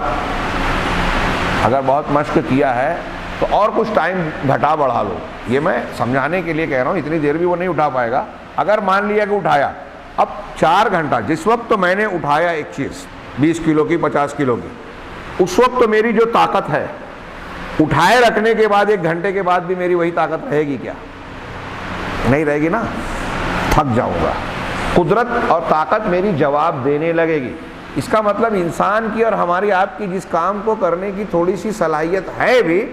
اگر بہت مشق کیا ہے تو اور کچھ ٹائم گھٹا بڑھا لو۔ یہ میں سمجھانے کے لیے کہہ رہا ہوں، اتنی دیر بھی وہ نہیں اٹھا پائے گا۔ اگر مان لیا کہ اٹھایا، اب 4 گھنٹہ، جس وقت تو میں نے اٹھایا ایک چیز 20 کلو کی، 50 کلو کی، اس وقت تو میری جو طاقت ہے اٹھائے رکھنے کے بعد 1 گھنٹے کے بعد بھی میری وہی طاقت رہے گی کیا؟ نہیں رہے گی نا، تھک جاؤں گا، قدرت اور طاقت میری جواب دینے لگے گی۔ اس کا مطلب انسان کی اور ہماری آپ کی جس کام کو کرنے کی تھوڑی سی صلاحیت ہے بھی،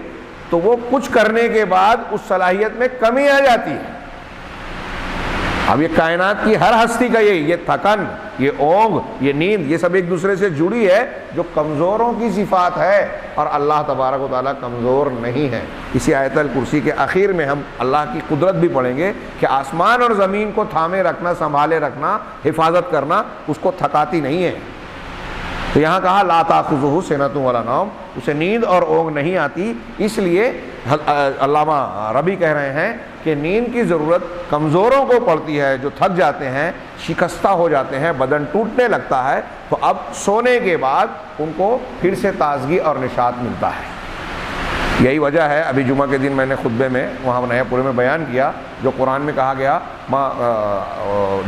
تو وہ کچھ کرنے کے بعد اس صلاحیت میں کمی آ جاتی ہے۔ اب یہ کائنات کی ہر ہستی کا یہ تھکن، یہ اونگ، یہ نیند، یہ سب ایک دوسرے سے جڑی ہے، جو کمزوروں کی صفات ہے، اور اللہ تبارک و تعالیٰ کمزور نہیں ہے۔ اسی آیت الکرسی کے آخر میں ہم اللہ کی قدرت بھی پڑھیں گے کہ آسمان اور زمین کو تھامے رکھنا، سنبھالے رکھنا، حفاظت کرنا اس کو تھکاتی نہیں ہے۔ تو یہاں کہا لا تأخذہ سنۃ ولا نوم، اسے نیند اور اونگ نہیں آتی۔ اس لیے علامہ ربی کہہ رہے ہیں کہ نیند کی ضرورت کمزوروں کو پڑتی ہے، جو تھک جاتے ہیں، شکستہ ہو جاتے ہیں، بدن ٹوٹنے لگتا ہے، تو اب سونے کے بعد ان کو پھر سے تازگی اور نشاط ملتا ہے۔ یہی وجہ ہے، ابھی جمعہ کے دن میں نے خطبے میں وہاں نیا پورے میں بیان کیا، جو قرآن میں کہا گیا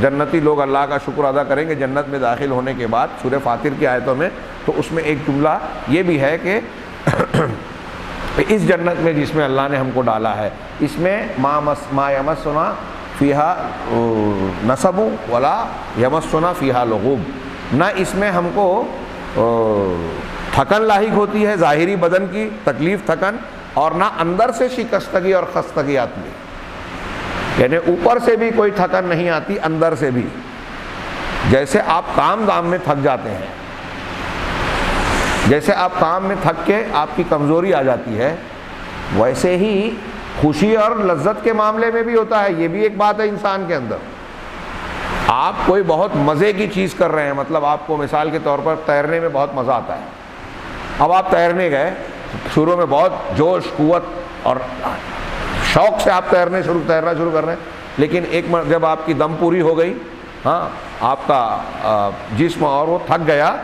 جنتی لوگ اللہ کا شکر ادا کریں گے جنت میں داخل ہونے کے بعد، سورہ فاطر کی آیتوں میں، تو اس میں ایک جملہ یہ بھی ہے کہ اس جنت میں جس میں اللہ نے ہم کو ڈالا ہے، اس میں ما یمسنا فیہا نصب ولا یمسنا فیہا لغوب، نہ اس میں ہم کو تھکن لاحق ہوتی ہے، ظاہری بدن کی تکلیف تھکن، اور نہ اندر سے شکستگی اور خستگی آتی ہے، یعنی اوپر سے بھی کوئی تھکن نہیں آتی، اندر سے بھی۔ جیسے آپ کام دام میں تھک جاتے ہیں، جیسے آپ کام میں تھک کے آپ کی کمزوری آ جاتی ہے، ویسے ہی خوشی اور لذت کے معاملے میں بھی ہوتا ہے۔ یہ بھی ایک بات ہے انسان کے اندر۔ آپ کوئی بہت مزے کی چیز کر رہے ہیں، مطلب آپ کو مثال کے طور پر تیرنے میں بہت مزہ آتا ہے، اب آپ تیرنے گئے، شروع میں بہت جوش، قوت اور شوق سے آپ تیرنا شروع کر رہے ہیں، لیکن ایک جب آپ کی دم پوری ہو گئی، ہاں، آپ کا جسم اور وہ تھک گیا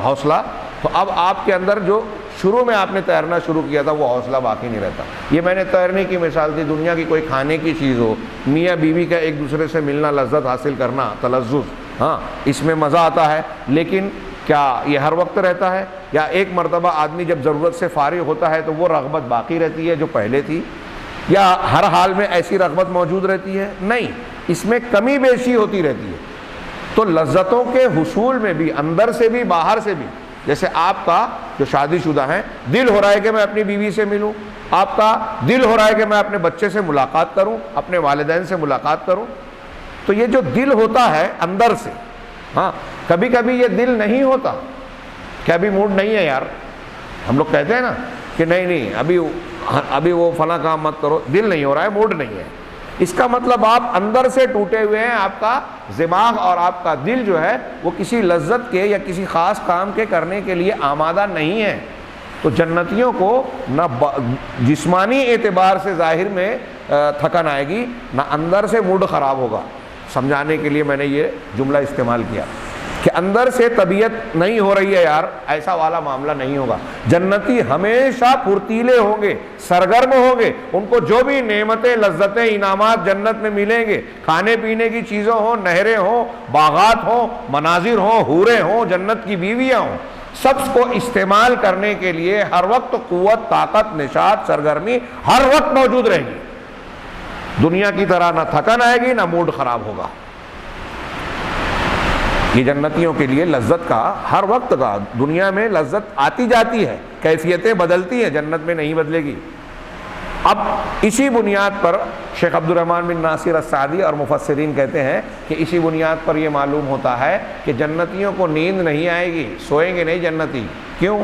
حوصلہ، تو اب آپ کے اندر جو شروع میں آپ نے تیرنا شروع کیا تھا وہ حوصلہ باقی نہیں رہتا۔ یہ میں نے تیرنے کی مثال دی، دنیا کی کوئی کھانے کی چیز ہو، میاں بیوی کا ایک دوسرے سے ملنا، لذت حاصل کرنا، تلذذ، ہاں اس میں مزہ آتا ہے، لیکن کیا یہ ہر وقت رہتا ہے؟ یا ایک مرتبہ آدمی جب ضرورت سے فارغ ہوتا ہے تو وہ رغبت باقی رہتی ہے جو پہلے تھی؟ یا ہر حال میں ایسی رغبت موجود رہتی ہے؟ نہیں، اس میں کمی بیشی ہوتی رہتی ہے۔ تو لذتوں کے حصول میں بھی، اندر سے بھی باہر سے بھی، جیسے آپ کا جو شادی شدہ ہیں، دل ہو رہا ہے کہ میں اپنی بیوی سے ملوں، آپ کا دل ہو رہا ہے کہ میں اپنے بچے سے ملاقات کروں، اپنے والدین سے ملاقات کروں، تو یہ جو دل ہوتا ہے اندر سے، ہاں کبھی کبھی یہ دل نہیں ہوتا کہ ابھی موڈ نہیں ہے یار، ہم لوگ کہتے ہیں نا کہ نہیں ابھی وہ فلاں کام مت کرو، دل نہیں ہو رہا ہے، موڈ نہیں ہے، اس کا مطلب آپ اندر سے ٹوٹے ہوئے ہیں، آپ کا دماغ اور آپ کا دل جو ہے وہ کسی لذت کے یا کسی خاص کام کے کرنے کے لیے آمادہ نہیں ہے۔ تو جنتیوں کو نہ جسمانی اعتبار سے ظاہر میں تھکن آئے گی، نہ اندر سے موڈ خراب ہوگا۔ سمجھانے کے لیے میں نے یہ جملہ استعمال کیا کہ اندر سے طبیعت نہیں ہو رہی ہے یار، ایسا والا معاملہ نہیں ہوگا۔ جنتی ہمیشہ پھرتیلے ہوں گے، سرگرم ہوں گے، ان کو جو بھی نعمتیں، لذتیں، انعامات جنت میں ملیں گے، کھانے پینے کی چیزیں ہوں، نہریں ہوں، باغات ہوں، مناظر ہوں، حوریں ہوں، جنت کی بیویاں ہوں، سب کو استعمال کرنے کے لیے ہر وقت قوت، طاقت، نشاط، سرگرمی ہر وقت موجود رہے گی۔ دنیا کی طرح نہ تھکن آئے گی، نہ موڈ خراب ہوگا۔ یہ جنتیوں کے لیے لذت کا ہر وقت کا، دنیا میں لذت آتی جاتی ہے، کیفیتیں بدلتی ہیں، جنت میں نہیں بدلے گی۔ اب اسی بنیاد پر شیخ عبد الرحمن بن ناصر السعدی اور مفسرین کہتے ہیں کہ اسی بنیاد پر یہ معلوم ہوتا ہے کہ جنتیوں کو نیند نہیں آئے گی، سوئیں گے نہیں جنتی۔ کیوں؟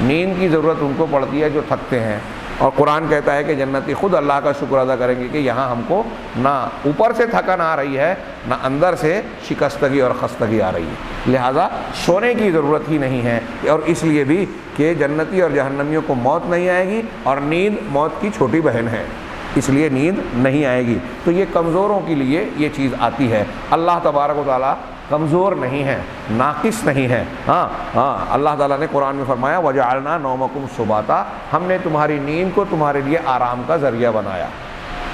نیند کی ضرورت ان کو پڑتی ہے جو تھکتے ہیں، اور قرآن کہتا ہے کہ جنتی خود اللہ کا شکر ادا کریں گے کہ یہاں ہم کو نہ اوپر سے تھکن آ رہی ہے، نہ اندر سے شکستگی اور خستگی آ رہی ہے، لہذا سونے کی ضرورت ہی نہیں ہے۔ اور اس لیے بھی کہ جنتی اور جہنمیوں کو موت نہیں آئے گی، اور نیند موت کی چھوٹی بہن ہے، اس لیے نیند نہیں آئے گی۔ تو یہ کمزوروں کے لیے یہ چیز آتی ہے۔ اللہ تبارک و تعالیٰ کمزور نہیں ہے، ناقص نہیں ہے۔ اللہ تعالیٰ نے قرآن میں فرمایا وَجَعَلْنَا نَوْمَكُمْ سُبَاتًا، ہم نے تمہاری نیند کو تمہارے لیے آرام کا ذریعہ بنایا۔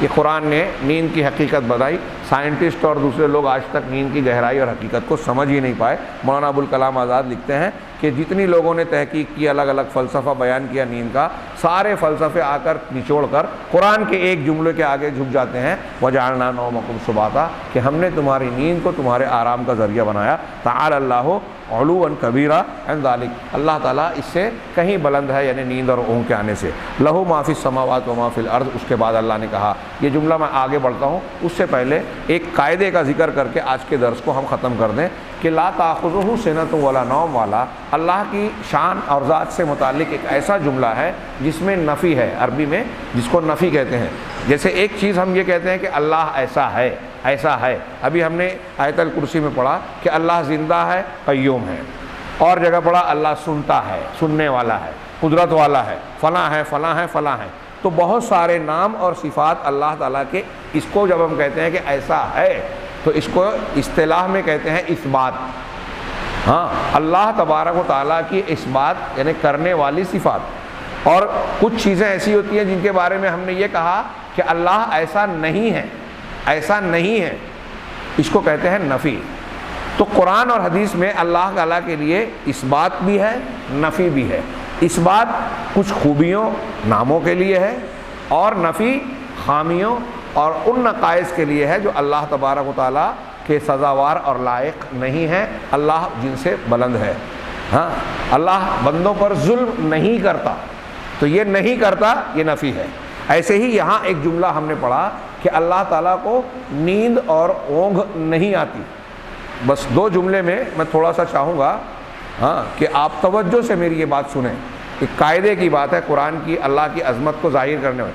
یہ قرآن نے نیند کی حقیقت بتائی۔ سائنٹسٹ اور دوسرے لوگ آج تک نیند کی گہرائی اور حقیقت کو سمجھ ہی نہیں پائے۔ مولانا ابوالکلام آزاد لکھتے ہیں کہ جتنی لوگوں نے تحقیق کی، الگ الگ فلسفہ بیان کیا نیند کا، سارے فلسفے آ کر نچوڑ کر قرآن کے ایک جملے کے آگے جھک جاتے ہیں وَجَعَلْنَا نَوْمَكُمْ سُبَاتًا، کہ ہم نے تمہاری نیند کو تمہارے آرام کا ذریعہ بنایا۔ تعالی اللہ علوا کبیرا عن ذلک، اللہ تعالیٰ اس سے کہیں بلند ہے، یعنی نیند اور اونگ کے آنے سے۔ لہو ما فی السماوات و ما فی الارض، اس کے بعد اللہ نے کہا، یہ جملہ میں آگے بڑھتا ہوں اس سے پہلے ایک قاعدے کا ذکر کر کے آج کے درس کو ہم ختم کر دیں کہ لا تاخذہ سنۃ ولا نوم والا اللہ کی شان اور ذات سے متعلق ایک ایسا جملہ ہے جس میں نفی ہے، عربی میں جس کو نفی کہتے ہیں۔ جیسے ایک چیز ہم یہ کہتے ہیں کہ اللہ ایسا ہے، ایسا ہے، ابھی ہم نے آیت الکرسی میں پڑھا کہ اللہ زندہ ہے، قیوم ہے، اور جگہ پڑھا اللہ سنتا ہے، سننے والا ہے، قدرت والا ہے، فلاں ہے، فلاں ہے، فلاں ہے۔ تو بہت سارے نام اور صفات اللہ تعالیٰ کے، اس کو جب ہم کہتے ہیں کہ ایسا ہے تو اس کو اصطلاح میں کہتے ہیں اثبات۔ اللہ تبارک و تعالیٰ کی اثبات یعنی کرنے والی صفات۔ اور کچھ چیزیں ایسی ہوتی ہیں جن کے بارے میں ہم نے یہ کہا کہ اللہ ایسا نہیں ہے، ایسا نہیں ہے، اس کو کہتے ہیں نفی۔ تو قرآن اور حدیث میں اللہ تعالیٰ کے لیے اثبات بھی ہے، نفی بھی ہے۔ اثبات کچھ خوبیوں، ناموں کے لیے ہے، اور نفی خامیوں اور ان نقائص کے لیے ہے جو اللہ تبارک و تعالیٰ کے سزاوار اور لائق نہیں ہے، اللہ جن سے بلند ہے۔ اللہ بندوں پر ظلم نہیں کرتا، تو یہ نہیں کرتا، یہ نفی ہے۔ ایسے ہی یہاں ایک جملہ ہم نے پڑھا کہ اللہ تعالیٰ کو نیند اور اونگ نہیں آتی۔ بس دو جملے میں میں تھوڑا سا چاہوں گا کہ آپ توجہ سے میری یہ بات سنیں۔ ایک قاعدے کی بات ہے قرآن کی، اللہ کی عظمت کو ظاہر کرنے میں۔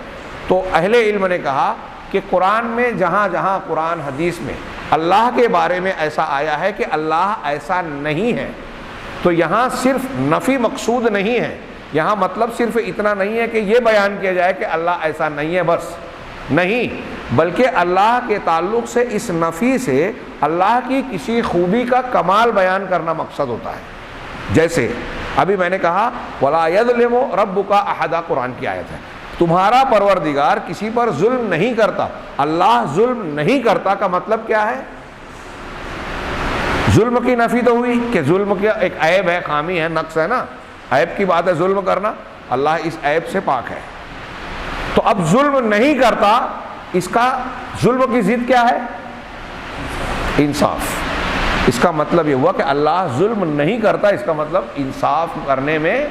تو اہل علم نے کہا کہ قرآن میں جہاں جہاں قرآن حدیث میں اللہ کے بارے میں ایسا آیا ہے کہ اللہ ایسا نہیں ہے، تو یہاں صرف نفی مقصود نہیں ہے، یہاں مطلب صرف اتنا نہیں ہے کہ یہ بیان کیا جائے کہ اللہ ایسا نہیں ہے، بس نہیں، بلکہ اللہ کے تعلق سے اس نفی سے اللہ کی کسی خوبی کا کمال بیان کرنا مقصد ہوتا ہے۔ جیسے ابھی میں نے کہا وَلَا يَظْلِمُ رَبُّكَ أَحَدًا، قرآن کی آیت ہے، تمہارا پروردگار کسی پر ظلم نہیں کرتا۔ اللہ ظلم نہیں کرتا کا مطلب کیا ہے؟ ظلم کی نفی تو ہوئی کہ ظلم کیا ایک عیب ہے، خامی ہے، نقص ہے نا، عیب کی بات ہے ظلم کرنا، اللہ اس عیب سے پاک ہے۔ تو اب ظلم نہیں کرتا، اس کا ظلم کی ضد کیا ہے؟ انصاف۔ اس کا مطلب یہ ہوا کہ اللہ ظلم نہیں کرتا، اس کا مطلب انصاف کرنے میں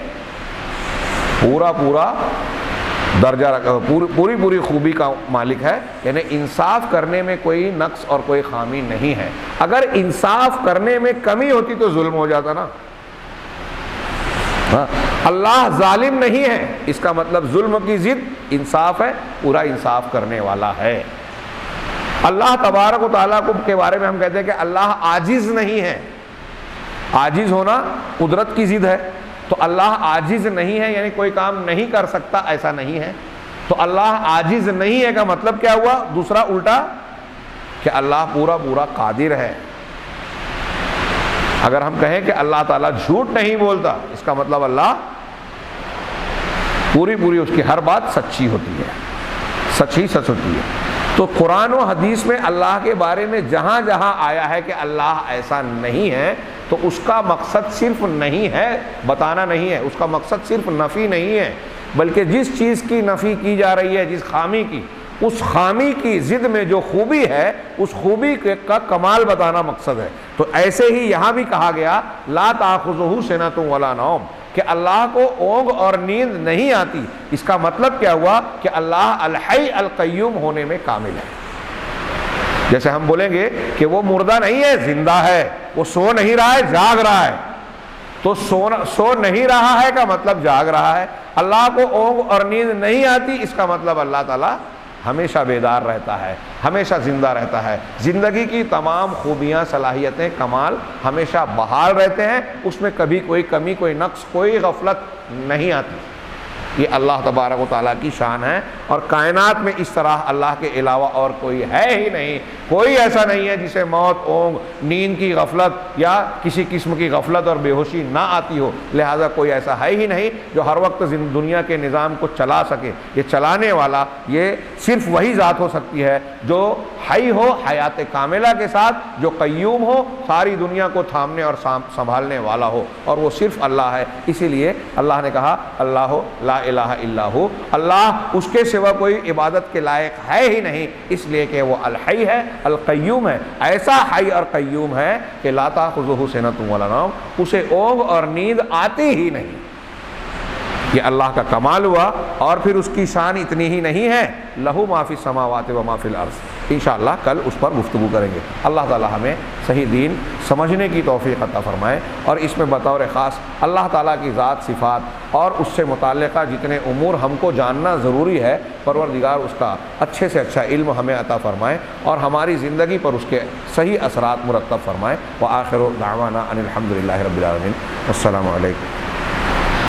پورا درجہ رکھا، پوری خوبی کا مالک ہے، یعنی انصاف کرنے میں کوئی نقص اور کوئی خامی نہیں ہے۔ اگر انصاف کرنے میں کمی ہوتی تو ظلم ہو جاتا نا۔ اللہ ظالم نہیں ہے، اس کا مطلب ظلم کی ضد انصاف ہے، پورا انصاف کرنے والا ہے۔ اللہ تبارک و تعالیٰ کے بارے میں ہم کہتے ہیں کہ اللہ عاجز نہیں ہے۔ عاجز ہونا قدرت کی ضد ہے، تو اللہ عاجز نہیں ہے یعنی کوئی کام نہیں کر سکتا ایسا نہیں ہے۔ تو اللہ عاجز نہیں ہے کا مطلب کیا ہوا؟ دوسرا الٹا کہ اللہ پورا قادر ہے۔ اگر ہم کہیں کہ اللہ تعالیٰ جھوٹ نہیں بولتا، اس کا مطلب اللہ پوری اس کی ہر بات سچی ہوتی ہے، سچ ہی سچ ہوتی ہے۔ تو قرآن و حدیث میں اللہ کے بارے میں جہاں جہاں آیا ہے کہ اللہ ایسا نہیں ہے، تو اس کا مقصد صرف نہیں ہے بتانا نہیں ہے، اس کا مقصد صرف نفی نہیں ہے، بلکہ جس چیز کی نفی کی جا رہی ہے، جس خامی کی، اس خامی کی ضد میں جو خوبی ہے، اس خوبی کا کمال بتانا مقصد ہے۔ تو ایسے ہی یہاں بھی کہا گیا لا تأخذہ سنۃ ولا نوم، کہ اللہ کو اونگ اور نیند نہیں آتی۔ اس کا مطلب کیا ہوا کہ اللہ الحی القیوم ہونے میں کامل ہے۔ جیسے ہم بولیں گے کہ وہ مردہ نہیں ہے، زندہ ہے، وہ سو نہیں رہا ہے، جاگ رہا ہے۔ تو سو نہیں رہا ہے کا مطلب جاگ رہا ہے۔ اللہ کو اونگ اور نیند نہیں آتی، اس کا مطلب اللہ تعالیٰ ہمیشہ بیدار رہتا ہے، ہمیشہ زندہ رہتا ہے، زندگی کی تمام خوبیاں، صلاحیتیں، کمال ہمیشہ بحال رہتے ہیں، اس میں کبھی کوئی کمی، کوئی نقص، کوئی غفلت نہیں آتی۔ یہ اللہ تبارک و تعالیٰ کی شان ہے، اور کائنات میں اس طرح اللہ کے علاوہ اور کوئی ہے ہی نہیں۔ کوئی ایسا نہیں ہے جسے موت، اونگ، نیند کی غفلت یا کسی قسم کی غفلت اور بے ہوشی نہ آتی ہو، لہٰذا کوئی ایسا ہے ہی نہیں جو ہر وقت دنیا کے نظام کو چلا سکے۔ یہ چلانے والا یہ صرف وہی ذات ہو سکتی ہے جو حی ہو، حیات کاملہ کے ساتھ، جو قیوم ہو، ساری دنیا کو تھامنے اور سنبھالنے والا ہو، اور وہ صرف اللہ ہے۔ اسی لیے اللہ نے کہا اللہ لا الہ الا ہو، اللہ اس کے سوا کوئی عبادت کے لائق ہے ہی نہیں، اس لیے کہ وہ الحی ہے، القیوم ہے، ایسا حی اور قیوم ہے کہ لا تأخذہ سنۃ ولا نوم، اسے اونگ اور نیند آتی ہی نہیں۔ یہ اللہ کا کمال ہوا، اور پھر اس کی شان اتنی ہی نہیں ہے، لہو ما فی السماوات و ما فی الارض۔ انشاءاللہ کل اس پر گفتگو کریں گے۔ اللہ تعالی ہمیں صحیح دین سمجھنے کی توفیق عطا فرمائے، اور اس میں بطور خاص اللہ تعالیٰ کی ذات، صفات اور اس سے متعلقہ جتنے امور ہم کو جاننا ضروری ہے، پروردگار اس کا اچھے سے اچھا علم ہمیں عطا فرمائے، اور ہماری زندگی پر اس کے صحیح اثرات مرتب فرمائے۔ وآخر دعوانا ان الحمد للہ رب العالمین۔ السلام علیکم۔